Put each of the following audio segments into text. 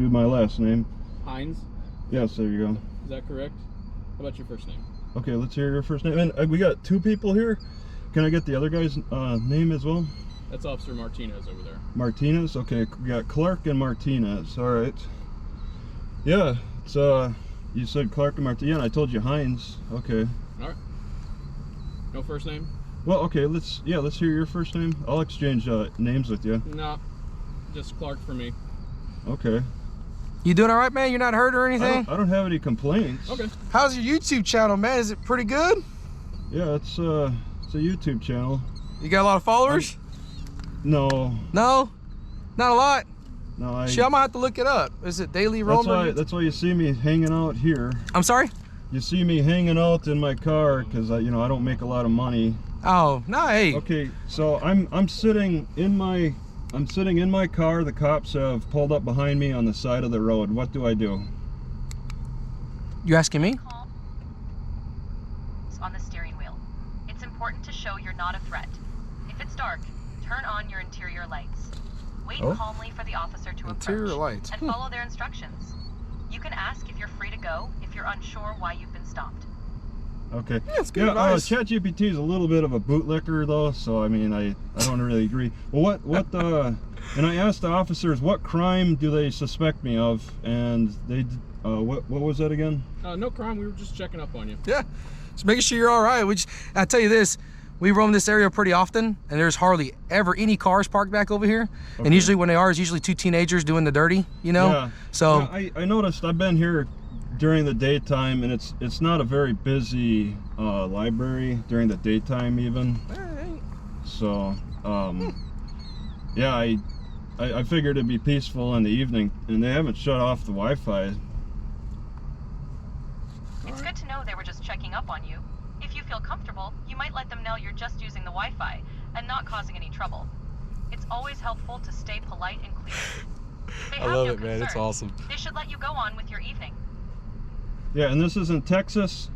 do my last name. Hines? Yes, there you go. Is that correct? How about your first name? Okay, let's hear your first name. And we got 2 people here. Can I get the other guy's name as well? That's Officer Martinez over there. Martinez? Okay, we got Clark and Martinez. All right. Yeah, it's you said Clark and Martinez. Yeah, I told you Hines. Okay. All right. No first name? Well, okay, let's hear your first name. I'll exchange names with you. No, just Clark for me. Okay. You doing all right, man? You're not hurt or anything? I don't have any complaints. Okay. How's your YouTube channel, man? Is it pretty good? Yeah, it's a YouTube channel. You got a lot of followers? No. No? Not a lot? No, Shit, I'm gonna have to look it up. Is it Daily Roller? That's why you see me hanging out here. I'm sorry? You see me hanging out in my car because I don't make a lot of money. Oh, no, hey. Okay, so I'm sitting in my car. The cops have pulled up behind me on the side of the road. What do I do? You asking me? On the steering wheel. It's important to show you're not a threat. If it's dark, turn on your interior lights. Wait calmly for the officer to Interior approach lights. and follow their instructions. You can ask if you're free to go if you're unsure why you've been stopped. Okay. Yeah, it's good advice. ChatGPT is a little bit of a bootlicker though, so I mean I don't really agree. Well, and I asked the officers what crime do they suspect me of, and they what was that again? No crime. We were just checking up on you. Yeah, just making sure you're all right. I tell you this, we roam this area pretty often, and there's hardly ever any cars parked back over here. Okay. And usually when they are, it's usually 2 teenagers doing the dirty, you know? Yeah. So yeah, I noticed, I've been here during the daytime, and it's not a very busy library during the daytime even. So, yeah, I figured it'd be peaceful in the evening, and they haven't shut off the Wi-Fi. It's good to know they were just checking up on you. If you feel comfortable, you might let them know you're just using the Wi-Fi and not causing any trouble. It's always helpful to stay polite and clear. I love it, man. It's awesome. They should let you go on with your evening. Yeah, and this is in Texas.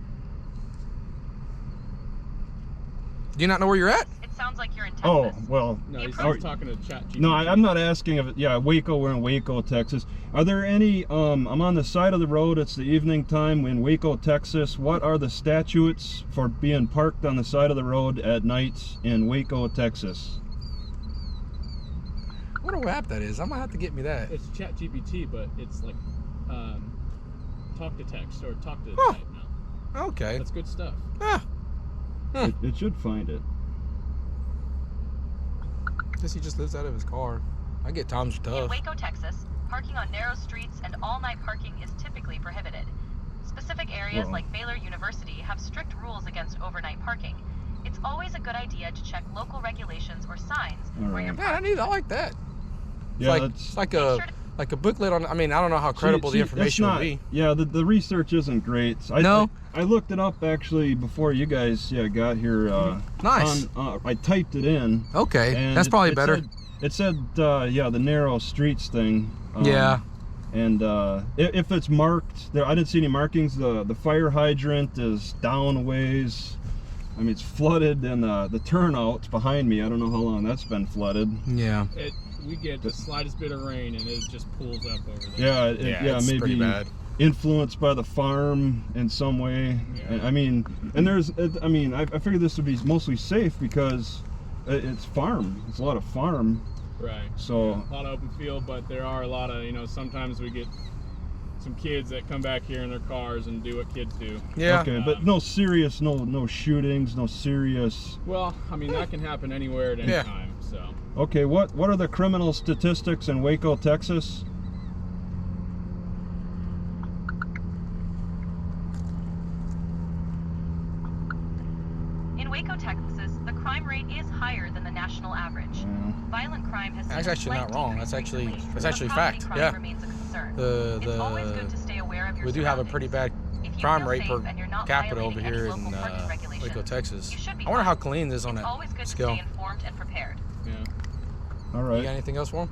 Do you not know where you're at? It sounds like you're in Texas. Oh, well. No, he's talking to ChatGPT. No, I'm not asking if it, yeah, Waco, we're in Waco, Texas. Are there any, I'm on the side of the road, it's the evening time in Waco, Texas. What are the statutes for being parked on the side of the road at night in Waco, Texas? I wonder what app that is. I'm gonna have to get me that. It's ChatGPT, but it's like talk to text or talk to type now. Okay. That's good stuff. Ah. It should find it. Guess he just lives out of his car. I get times In tough. Waco, Texas, parking on narrow streets and all-night parking is typically prohibited. Specific areas like Baylor University have strict rules against overnight parking. It's always a good idea to check local regulations or signs where you're parked. Man, I like that. Yeah, it's like a booklet on. I mean, I don't know how credible the information will be. Yeah, the research isn't great. I looked it up actually before you guys got here. Nice. I typed it in. Okay, and that's probably better. It said yeah, the narrow streets thing. Yeah. And if it's marked, I didn't see any markings. The fire hydrant is down a ways. I mean, it's flooded, and the turnout's behind me. I don't know how long that's been flooded. Yeah. We get the slightest bit of rain, and it just pulls up over there. Yeah, it's maybe pretty bad. Influenced by the farm in some way. Yeah. I mean, and I figured this would be mostly safe because it's farm. It's a lot of farm. Right. So a lot of open field, but there are a lot of, sometimes we get some kids that come back here in their cars and do what kids do. Yeah. Okay, but no serious, no shootings, no serious. Well, I mean, that can happen anywhere at any time, so. Okay, what are the criminal statistics in Waco, Texas? In Waco, Texas, the crime rate is higher than the national average. Yeah. Violent crime has That's actually not wrong. That's actually fact. Crime Yeah. remains a concern. It's always good to stay aware of your We do have a surroundings. pretty bad If you crime feel rate safe per and you're not capita over violating any here local in parking regulations, Waco, Texas. you should be I wonder how fine. clean this is on It's always good that to scale. stay informed and prepared. Yeah. All You right. got anything else for him?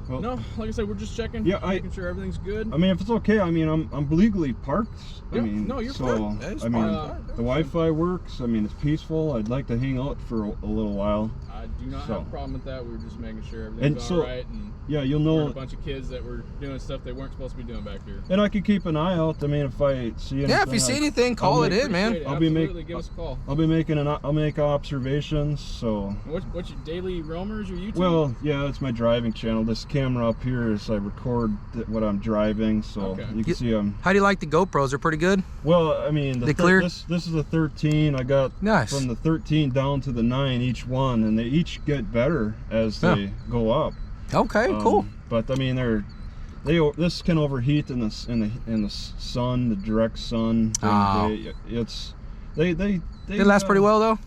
Well, No, like I said, we're just checking, making sure everything's good. I mean, if it's okay, I mean, I'm legally parked. Yeah, I mean, no, you're so fine. Yeah, it's I mean, fine. the Wi-Fi works. I mean, it's peaceful. I'd like to hang out for a little while. I I do not So. have a problem with that. We were just making sure everything's all right. And yeah, you'll weren't know. a bunch of kids that were doing stuff they weren't supposed to be doing back here. And I can keep an eye out. I mean, if I see anything. Yeah, if you see anything, call it in, man. Appreciate it. I'll be Absolutely, give us a call. I'll make observations. So. What's your daily roamers or YouTube? Well, yeah, it's my driving channel. This camera up here is I record what I'm driving, so Okay. you can see them. How do you like the GoPros? They're pretty good. Well, I mean, They clear? This is a 13. I got Nice. from the 13 down to the 9 each one, and they each get better as they go up. Okay, cool. But I mean, this can overheat in the sun, the direct sun. They last pretty well though.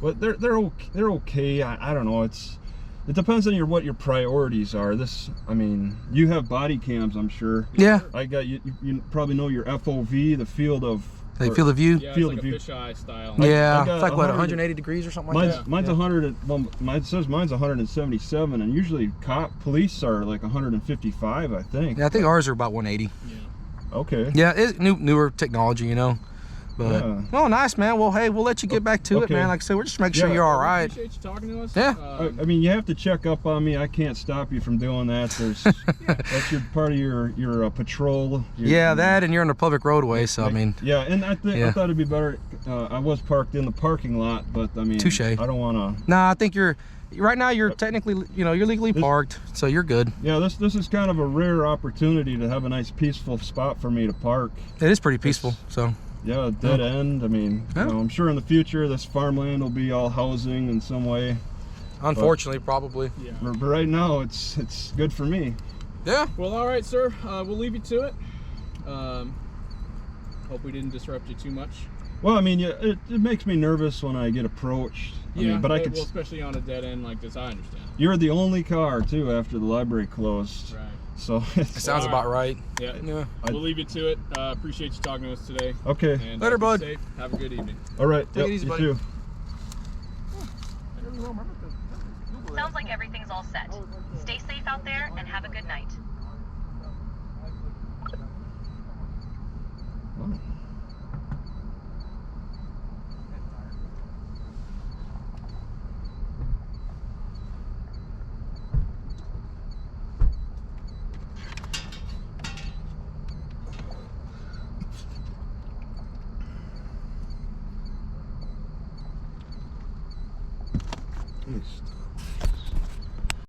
But they're okay. I don't know. It depends on what your priorities are. I mean, you have body cams, I'm sure. Yeah. I got you probably know your FOV, the field of. They feel the view. Yeah, field it's of like a view. fisheye style. Yeah, I got it's like what 100 180 degrees or something like that. Mine's Yeah. 100. Well, mine says mine's 177, and usually police are like 155, I think. Yeah, I think ours are about 180. Yeah. Okay. Yeah, it's newer technology, you know. But oh, nice, man. Well, hey, we'll let you get back to it, man. Like I said, we're just making sure Yeah. you're all We right. appreciate you talking to us. Yeah. I mean, you have to check up on me. I can't stop you from doing that. That's your part of your patrol. Yeah, that, and you're on a public roadway, so I mean. Yeah, and I thought it'd be better. I was parked in the parking lot, but I mean, Touche. I don't want to. Nah, I think right now you're technically, you're legally parked, so you're good. Yeah, this is kind of a rare opportunity to have a nice peaceful spot for me to park. It is pretty peaceful, so. Yeah, dead end. I mean, I'm sure in the future this farmland will be all housing in some way. Unfortunately, probably. Yeah. But right now, it's good for me. Yeah. Well, all right, sir. We'll leave you to it. Hope we didn't disrupt you too much. Well, I mean, yeah, it makes me nervous when I get approached. I mean, but I could. Well, especially on a dead end like this, I understand. You're the only car too after the library closed. Right. So It sounds about right. Yeah. Yeah. We'll leave you to it. Appreciate you talking to us today. Okay. And, Later, be bud. Safe. Have a good evening. All right. Take it easy, you buddy. too. Sounds like everything's all set. Stay safe out there and have a good night. Wow. Nice.